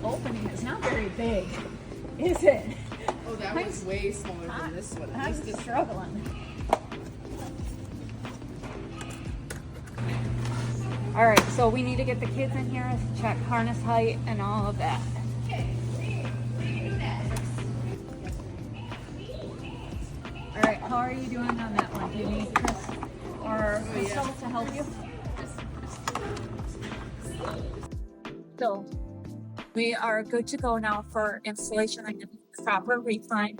opening is not very big, is it? Oh, that one's way smaller than this one. I'm This is struggling. All right, so we need to get the kids in here, check harness height and all of that. All right, how are you doing on that one? Do you need Chris or Crystal to help you? So we are good to go now for installation. I did the proper recline.